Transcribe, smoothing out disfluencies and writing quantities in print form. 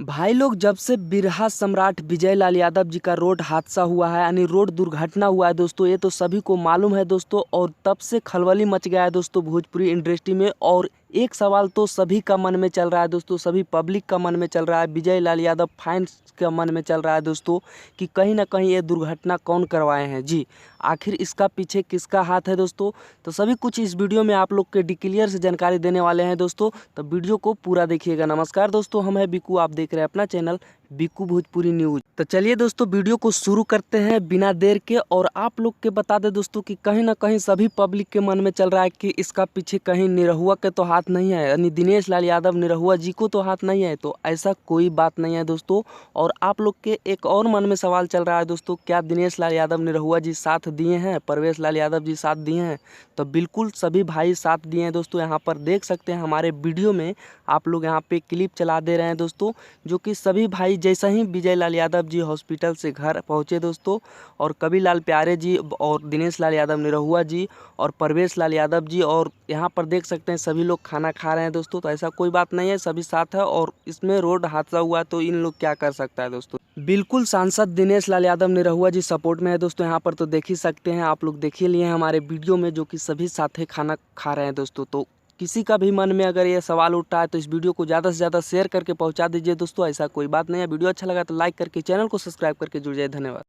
भाई लोग, जब से बिरहा सम्राट विजय लाल यादव जी का रोड हादसा हुआ है, यानी रोड दुर्घटना हुआ है दोस्तों, ये तो सभी को मालूम है दोस्तों। और तब से खलबली मच गया है दोस्तों भोजपुरी इंडस्ट्री में। और एक सवाल तो सभी का मन में चल रहा है दोस्तों, सभी पब्लिक का मन में चल रहा है, विजय लाल यादव फैंस का मन में चल रहा है दोस्तों, कि कहीं ना कहीं ये दुर्घटना कौन करवाए हैं जी। आखिर इसका पीछे किसका हाथ है दोस्तों? तो सभी कुछ इस वीडियो में आप लोग के डिक्लियर से जानकारी देने वाले हैं दोस्तों, तो वीडियो को पूरा देखिएगा। नमस्कार दोस्तों, हम हैं बिक्कू, आप देख रहे हैं अपना चैनल बिक्कू भोजपुरी न्यूज। तो चलिए दोस्तों, वीडियो को शुरू करते हैं बिना देर के। और आप लोग के बता दें दोस्तों कि कहीं ना कहीं सभी पब्लिक के मन में चल रहा है कि इसका पीछे कहीं निरहुआ के तो हाथ नहीं है, यानी दिनेश लाल यादव निरहुआ जी को तो हाथ नहीं है। तो ऐसा कोई बात नहीं है दोस्तों। और आप लोग के एक और मन में सवाल चल रहा है दोस्तों, क्या दिनेश लाल यादव निरहुआ जी साथ दिए हैं, परवेश लाल यादव जी साथ दिए हैं? तो बिल्कुल सभी भाई साथ दिए हैं दोस्तों। यहाँ पर देख सकते हैं हमारे वीडियो में, आप लोग यहाँ पे क्लिप चला दे रहे हैं दोस्तों, जो कि सभी भाई जैसा ही विजय लाल यादव जी हॉस्पिटल से घर पहुँचे दोस्तों, और कभी लाल प्यारे जी और दिनेश लाल यादव निरहुआ जी और परवेश लाल यादव जी, और यहाँ पर देख सकते हैं सभी लोग खाना खा रहे हैं दोस्तों। तो ऐसा कोई बात नहीं है, सभी साथ है। और इसमें रोड हादसा हुआ तो इन लोग क्या कर सकता है दोस्तों। बिल्कुल सांसद दिनेश लाल यादव निरहुआ जी सपोर्ट में है दोस्तों। यहाँ पर तो देख ही सकते हैं, आप लोग देख ही लिए हैं हमारे वीडियो में, जो कि सभी साथ खाना खा रहे हैं दोस्तों। तो किसी का भी मन में अगर ये सवाल उठा है तो इस वीडियो को ज़्यादा से ज़्यादा शेयर करके पहुंचा दीजिए दोस्तों। ऐसा कोई बात नहीं है। वीडियो अच्छा लगा तो लाइक करके चैनल को सब्सक्राइब करके जुड़ जाए। धन्यवाद।